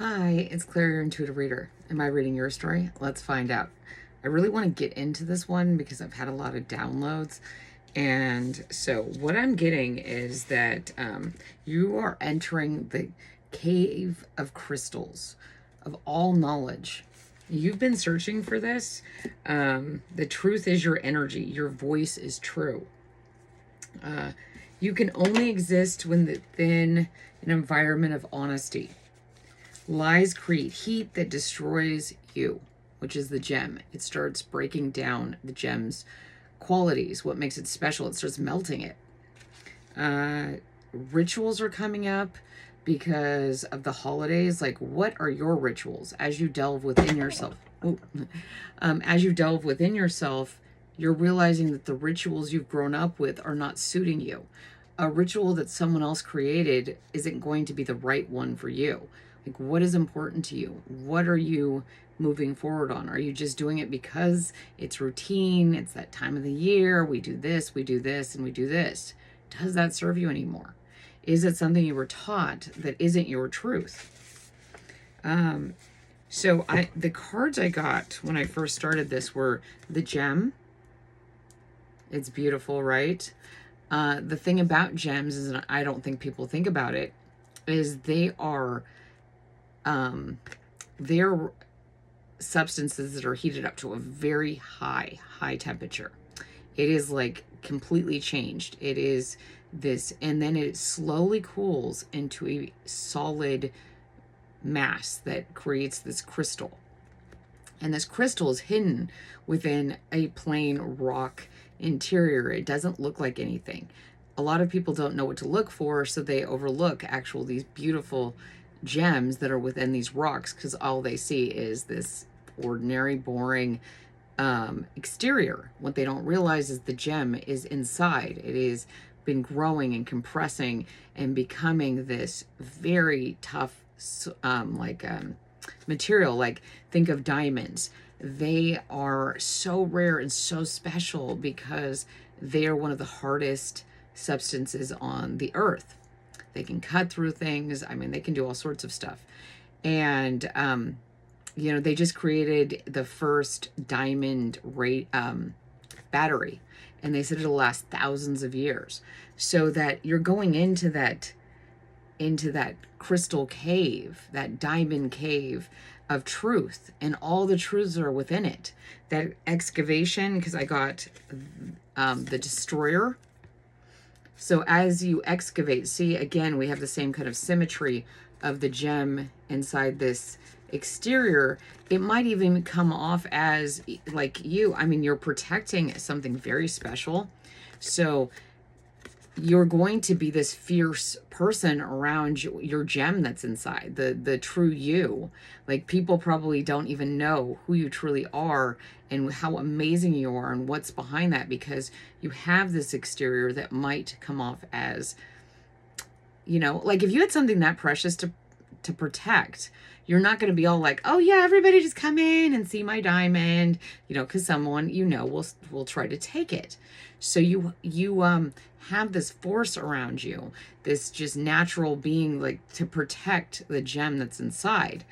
Hi, it's Claire, your intuitive reader. Am I reading your story? Let's find out. I really want to get into this one because I've had a lot of downloads. And so what I'm getting is that you are entering the cave of crystals, of all knowledge. You've been searching for this. The truth is your energy. Your voice is true. You can only exist within an environment of honesty. Lies create heat that destroys you, which is the gem. It starts breaking down the gem's qualities, what makes it special. It starts melting it. Rituals are coming up because of the holidays. Like, what are your rituals as you delve within yourself? As you delve within yourself, you're realizing that the rituals you've grown up with are not suiting you. A ritual that someone else created isn't going to be the right one for you. Like, what is important to you? What are you moving forward on? Are you just doing it because it's routine? It's that time of the year. We do this, and we do this. Does that serve you anymore? Is it something you were taught that isn't your truth? So the cards I got when I first started this were the gem. It's beautiful, right? The thing about gems is, and I don't think people think about it, is they're substances that are heated up to a very high temperature. It is like completely changed. It is this, and then it slowly cools into a solid mass that creates this crystal. And this crystal is hidden within a plain rock interior. It doesn't look like anything. A lot of people don't know what to look for, so they overlook these beautiful gems that are within these rocks because all they see is this ordinary, boring exterior. What they don't realize is the gem is inside. It has been growing and compressing and becoming this very tough material. Like, think of diamonds. They are so rare and so special because they are one of the hardest substances on the earth. They can cut through things. I mean, they can do all sorts of stuff. And, they just created the first diamond battery. And they said it'll last thousands of years. So that you're going into that crystal cave, that diamond cave of truth. And all the truths are within it. That excavation, because I got the destroyer. So as you excavate, see, again, we have the same kind of symmetry of the gem inside this exterior. It might even come off as like you're protecting something very special. So you're going to be this fierce person around your gem that's inside, the true you. Like, people probably don't even know who you truly are and how amazing you are and what's behind that, because you have this exterior that might come off as, like, if you had something that precious to protect, you're not going to be all like, oh yeah, everybody just come in and see my diamond, because someone will try to take it. So you have this force around you, this just natural being, like, to protect the gem that's inside.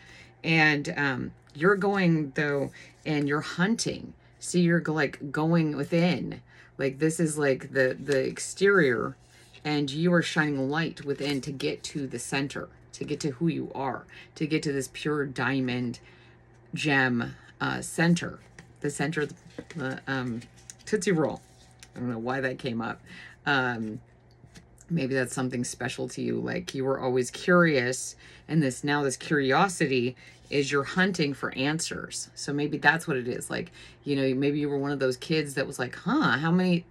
And you're going though, and you're hunting. See, you're like going within. Like, this is like the exterior, and you are shining light within to get to the center, to get to who you are, to get to this pure diamond gem center, the center of the Tootsie Roll. I don't know why that came up. Maybe that's something special to you. Like, you were always curious, and this curiosity is you're hunting for answers. So maybe that's what it is. Like, maybe you were one of those kids that was like, how many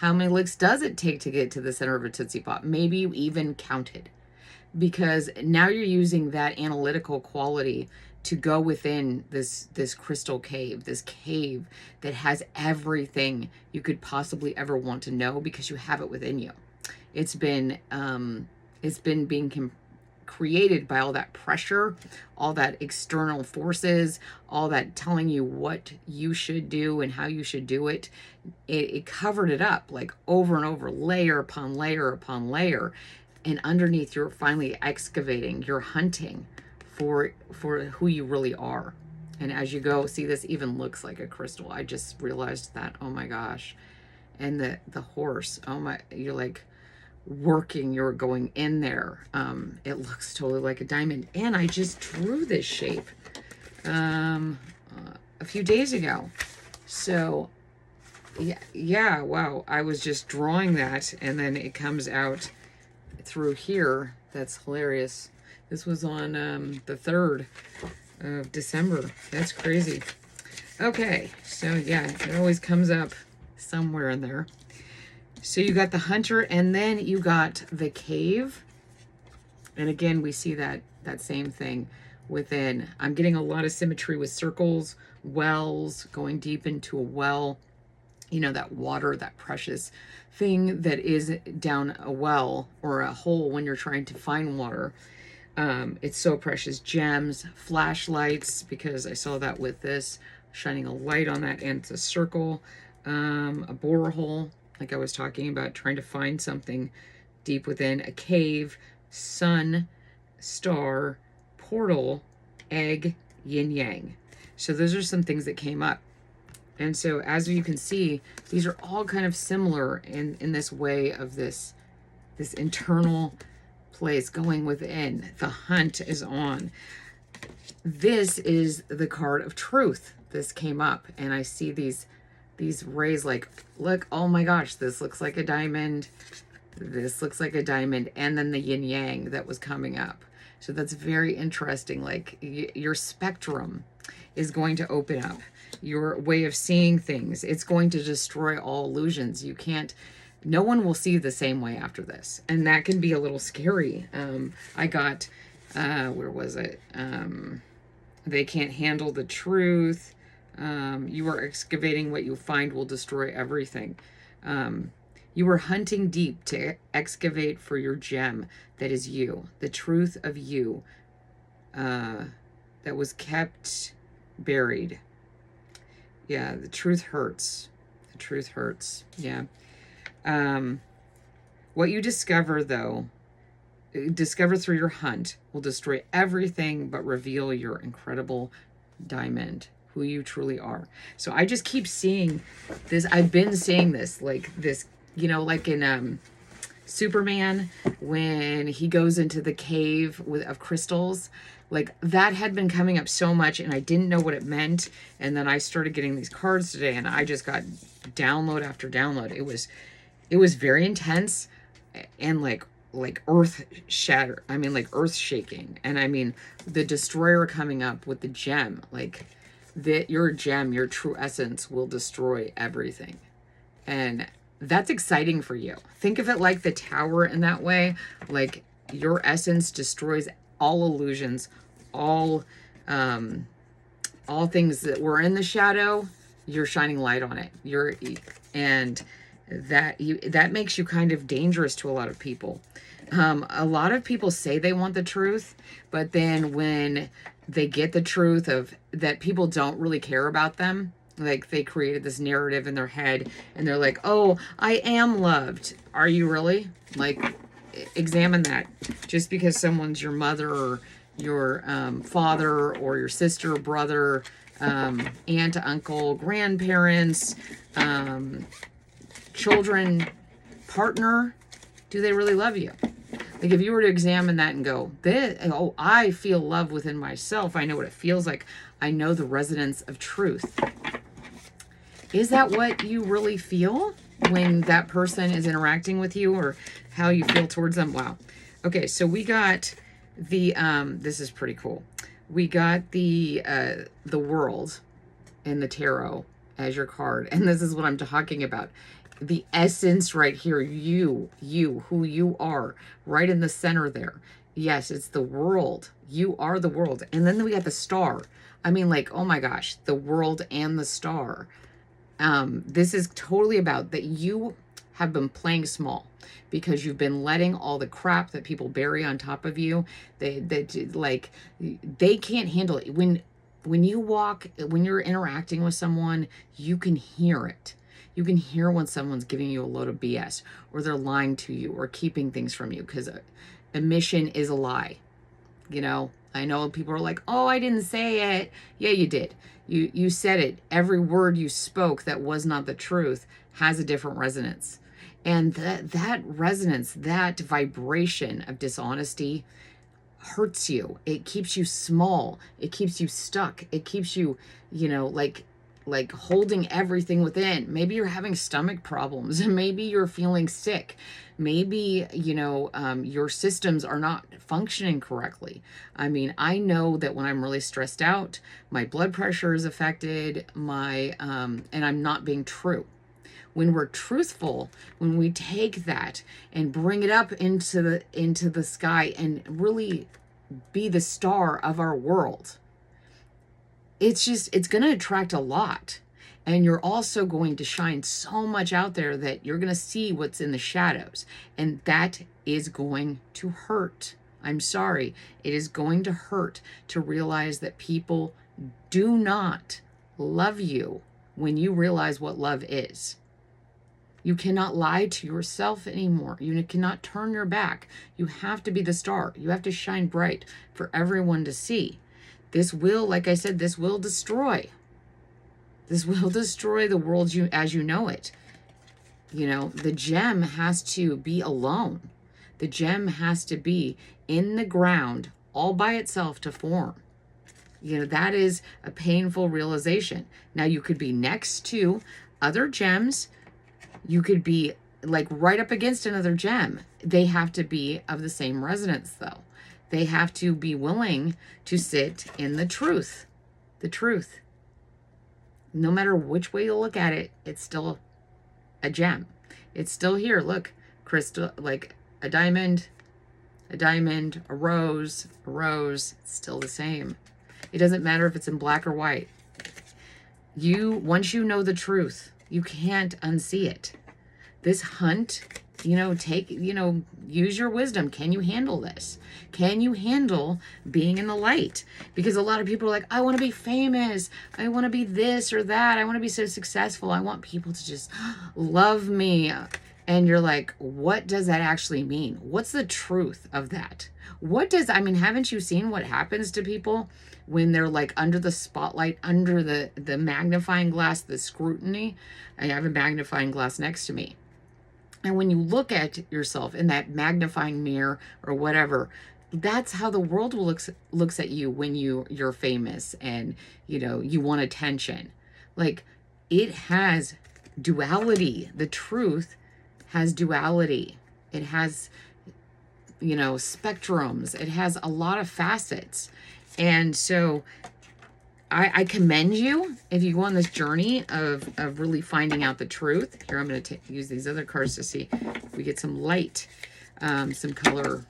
licks does it take to get to the center of a Tootsie Pop? Maybe you even counted, because now you're using that analytical quality to go within this crystal cave, this cave that has everything you could possibly ever want to know, because you have it within you. It's been being created by all that pressure, all that external forces, all that telling you what you should do and how you should do it. It covered it up, like, over and over, layer upon layer upon layer. And underneath, you're finally excavating, you're hunting for who you really are. And as you go, see, this even looks like a crystal. I just realized that. Oh my gosh. And the horse, oh my, you're like working, you're going in there. It looks totally like a diamond. And I just drew this shape a few days ago. So yeah, wow. I was just drawing that, and then it comes out through here. That's hilarious. This was on the 3rd of December. That's crazy. Okay, so yeah, it always comes up somewhere in there. So you got the hunter, and then you got the cave. And again, we see that same thing within. I'm getting a lot of symmetry with circles, wells, going deep into a well. You know, that water, that precious thing that is down a well or a hole when you're trying to find water. It's so precious. Gems, flashlights, because I saw that with this, shining a light on that, and it's a circle, a borehole, like I was talking about, trying to find something deep within, a cave, sun, star, portal, egg, yin-yang. So those are some things that came up. And so as you can see, these are all kind of similar in this way of this internal place going within. The hunt is on. This is the card of truth. This came up, and I see these rays like, look, oh my gosh, this looks like a diamond. This looks like a diamond. And then the yin yang that was coming up. So that's very interesting. Like your spectrum is going to open up. Your way of seeing things, it's going to destroy all illusions. You can't, no one will see the same way after this, and that can be a little scary. I got where was it, they can't handle the truth. You are excavating, what you find will destroy everything. You are hunting deep to excavate for your gem that is you, the truth of you, that was kept buried. Yeah, the truth hurts. The truth hurts. Yeah. What you discover, though, discover through your hunt, will destroy everything but reveal your incredible diamond, who you truly are. So I just keep seeing this. I've been seeing this, like this, you know, like in Superman, when he goes into the cave of crystals. Like that had been coming up so much, and I didn't know what it meant. And then I started getting these cards today, and I just got download after download. It was very intense, and like earth shatter. I mean, like earth shaking. And I mean, the destroyer coming up with the gem, like that your gem, your true essence will destroy everything. And that's exciting for you. Think of it like the tower in that way. Like your essence destroys all illusions, all things that were in the shadow. You're shining light on it. And that makes you kind of dangerous to a lot of people. A lot of people say they want the truth, but then when they get the truth of that, people don't really care about them. Like they created this narrative in their head, and they're like, oh, I am loved. Are you really? Like, examine that. Just because someone's your mother or your father or your sister, brother, aunt, uncle, grandparents, children, partner, do they really love you? Like if you were to examine that and go, oh, I feel love within myself. I know what it feels like. I know the resonance of truth. Is that what you really feel when that person is interacting with you, or how you feel towards them? Wow. Okay, so we got the, this is pretty cool. We got the world in the tarot as your card. And this is what I'm talking about. The essence right here, you, who you are, right in the center there. Yes, it's the world. You are the world. And then we got the star. I mean, like, oh my gosh, the world and the star. This is totally about that you have been playing small because you've been letting all the crap that people bury on top of you. They can't handle it. When you walk, when you're interacting with someone, you can hear it. You can hear when someone's giving you a load of BS, or they're lying to you, or keeping things from you, because omission is a lie. You know, I know people are like, oh, I didn't say it. Yeah, you did. You said it. Every word you spoke that was not the truth has a different resonance. And that resonance, that vibration of dishonesty hurts you. It keeps you small. It keeps you stuck. It keeps you, like holding everything within. Maybe you're having stomach problems. Maybe you're feeling sick. Maybe, your systems are not functioning correctly. I mean, I know that when I'm really stressed out, my blood pressure is affected, and I'm not being true. When we're truthful, when we take that and bring it up into the sky and really be the star of our world, it's going to attract a lot. And you're also going to shine so much out there that you're going to see what's in the shadows. And that is going to hurt. I'm sorry. It is going to hurt to realize that people do not love you when you realize what love is. You cannot lie to yourself anymore. You cannot turn your back. You have to be the star. You have to shine bright for everyone to see. This will, like I said, this will destroy. This will destroy the world as you know it. The gem has to be alone. The gem has to be in the ground all by itself to form. That is a painful realization. Now, you could be next to other gems. You could be like right up against another gem. They have to be of the same resonance, though. They have to be willing to sit in the truth. The truth. No matter which way you look at it, it's still a gem. It's still here. Look, crystal, like a diamond, a rose, it's still the same. It doesn't matter if it's in black or white. Once you know the truth, you can't unsee it. This hunt, use your wisdom. Can you handle this? Can you handle being in the light? Because a lot of people are like, I want to be famous. I want to be this or that. I want to be so successful. I want people to just love me. And you're like, what does that actually mean? What's the truth of that? Haven't you seen what happens to people when they're like under the spotlight, under the magnifying glass, the scrutiny? I have a magnifying glass next to me. And when you look at yourself in that magnifying mirror or whatever, that's how the world looks at you when you're famous and, you want attention. Like, it has duality. The truth has duality. It has, spectrums. It has a lot of facets. And so I commend you if you go on this journey of really finding out the truth. Here, I'm going to use these other cards to see if we get some light, some color.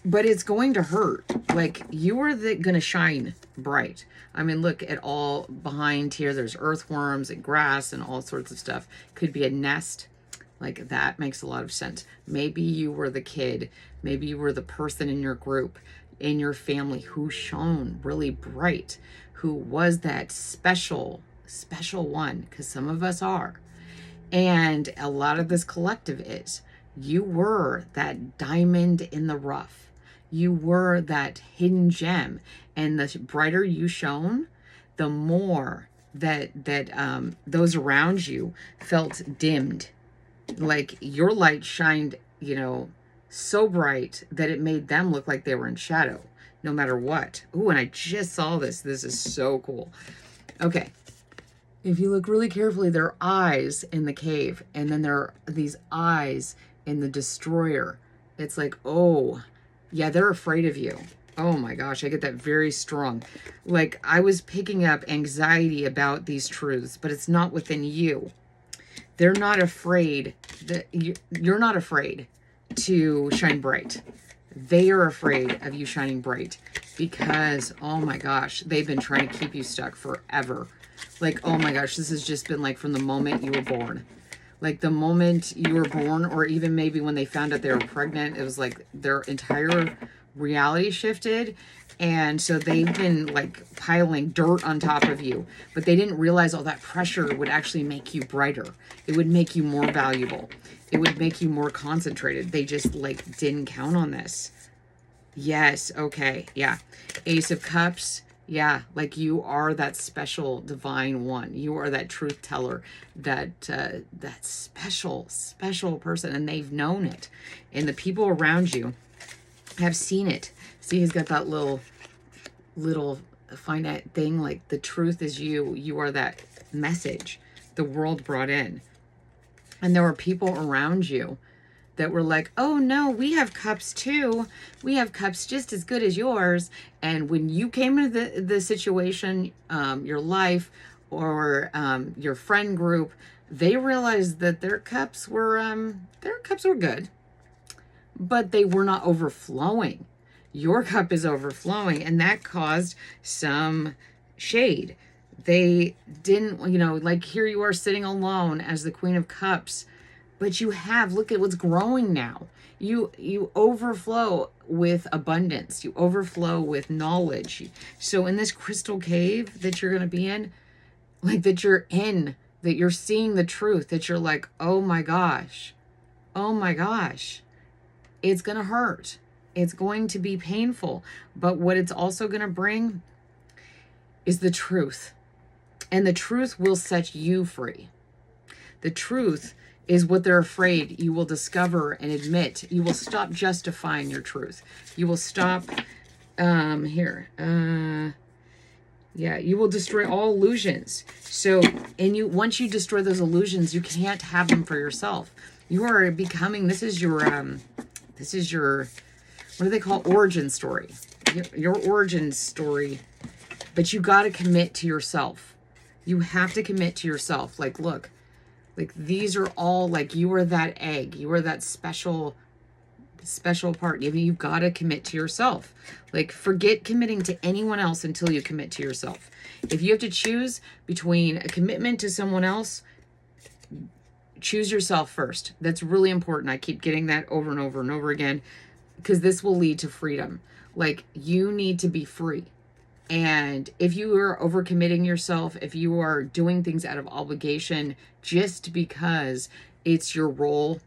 But it's going to hurt. Like, you are going to shine bright. I mean, look at all behind here. There's earthworms and grass and all sorts of stuff. Could be a nest. Like, that makes a lot of sense. Maybe you were the kid. Maybe you were the person in your group, in your family who shone really bright, who was that special one, because some of us are. And a lot of this collective is. You were that diamond in the rough. You were that hidden gem. And the brighter you shone, the more that those around you felt dimmed. Like, your light shined, so bright that it made them look like they were in shadow, no matter what. Ooh, and I just saw this. This is so cool. Okay. If you look really carefully, there are eyes in the cave, and then there are these eyes in the destroyer. It's like, oh, yeah, they're afraid of you. Oh my gosh, I get that very strong. Like, I was picking up anxiety about these truths, but it's not within you. They're not afraid that you're not afraid to shine bright. They are afraid of you shining bright because, oh my gosh, they've been trying to keep you stuck forever. Like, oh my gosh, this has just been like from the moment you were born. Like, the moment you were born, or even maybe when they found out they were pregnant, it was like their entire reality shifted. And so they've been like piling dirt on top of you, but they didn't realize all that pressure would actually make you brighter. It would make you more valuable. It would make you more concentrated. They just like didn't count on this. Yes. Okay. Yeah. Ace of Cups. Yeah. Like you are that special divine one. You are that truth teller, that special person. And they've known it. And the people around you have seen it. See, he's got that little finite thing. Like the truth is you. You are that message the world brought in. And there were people around you that were like, oh no, we have cups too. We have cups just as good as yours. And when you came into the situation, your life or your friend group, they realized that their cups were good, but they were not overflowing. Your cup is overflowing, and that caused some shade. They didn't, like here you are sitting alone as the Queen of Cups, but you have, look at what's growing now. You overflow with abundance. You overflow with knowledge. So in this crystal cave that you're going to be in, like that you're seeing the truth, that you're like, oh my gosh, it's going to hurt. It's going to be painful. But what it's also going to bring is the truth. And the truth will set you free. The truth is what they're afraid you will discover and admit. You will stop justifying your truth. You will stop, you will destroy all illusions. So, once you destroy those illusions, you can't have them for yourself. You are becoming, this is your, what do they call origin story? Your origin story. But you got to commit to yourself. You have to commit to yourself. Like, look, like these are all like, you are that egg. You are that special part. You've got to commit to yourself. Like, forget committing to anyone else until you commit to yourself. If you have to choose between a commitment to someone else, choose yourself first. That's really important. I keep getting that over and over and over again, because this will lead to freedom. Like, you need to be free. And if you are overcommitting yourself, if you are doing things out of obligation just because it's your role,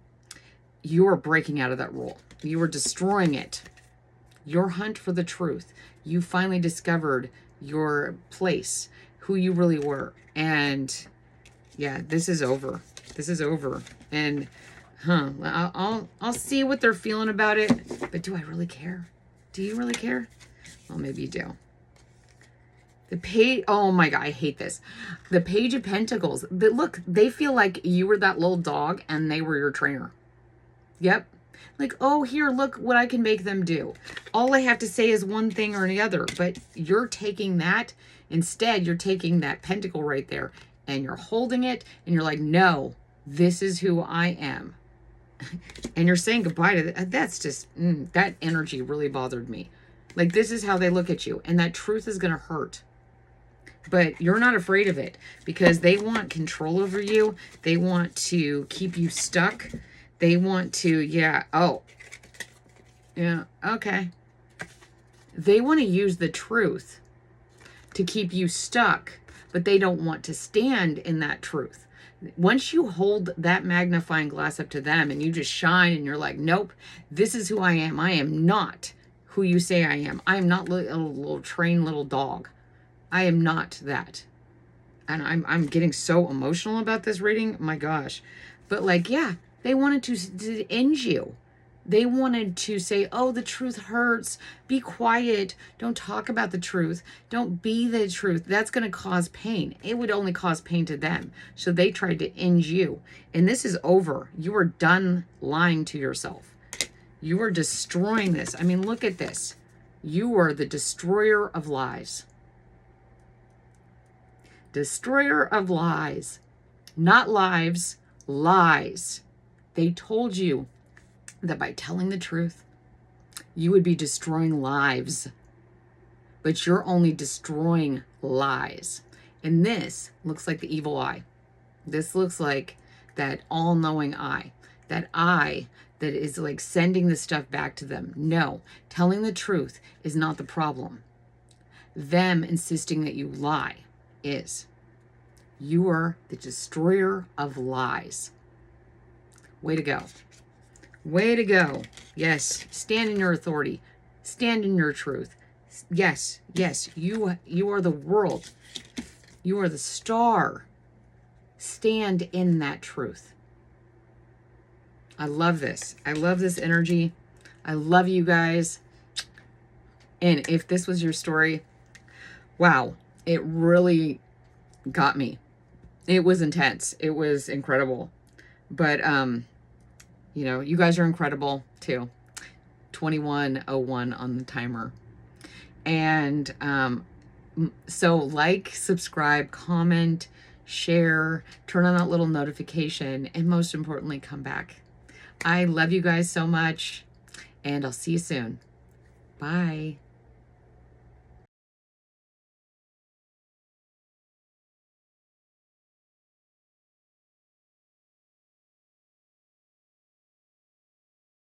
you are breaking out of that role. You are destroying it. Your hunt for the truth. You finally discovered your place, who you really were. And yeah, this is over. This is over. And I'll see what they're feeling about it. But do I really care? Do you really care? Well, maybe you do. The page, oh my God, I hate this. The Page of Pentacles. Look, they feel like you were that little dog and they were your trainer. Yep. Like, oh, here, look what I can make them do. All I have to say is one thing or the other. But you're taking that, instead, you're taking that pentacle right there and you're holding it and you're like, no, this is who I am. And you're saying goodbye to that. That's just, that energy really bothered me. Like, this is how they look at you. And that truth is going to hurt. But you're not afraid of it, because they want control over you. They want to keep you stuck. They want to, okay. They want to use the truth to keep you stuck, but they don't want to stand in that truth. Once you hold that magnifying glass up to them and you just shine and you're like, nope, this is who I am. I am not who you say I am. I am not a little trained little dog. I am not that. And I'm getting so emotional about this reading. My gosh. But like, yeah, they wanted to end you. They wanted to say, oh, the truth hurts. Be quiet. Don't talk about the truth. Don't be the truth. That's going to cause pain. It would only cause pain to them. So they tried to end you. And this is over. You are done lying to yourself. You are destroying this. I mean, look at this. You are the destroyer of lies. Destroyer of lies. Not lives, lies. They told you that by telling the truth, you would be destroying lives. But you're only destroying lies. And this looks like the evil eye. This looks like that all-knowing eye. That eye that is like sending the stuff back to them. No, telling the truth is not the problem. Them insisting that you lie is. You are the destroyer of lies. Way to go. Way to go. Yes, stand in your authority. Stand in your truth. Yes, yes, you are the world. You are the star. Stand in that truth. I love this. I love this energy. I love you guys. And if this was your story, wow, it really got me. It was intense. It was incredible. But you know, you guys are incredible too. 21:01 on the timer. And so like, subscribe, comment, share, turn on that little notification, and most importantly, come back. I love you guys so much, and I'll see you soon. Bye.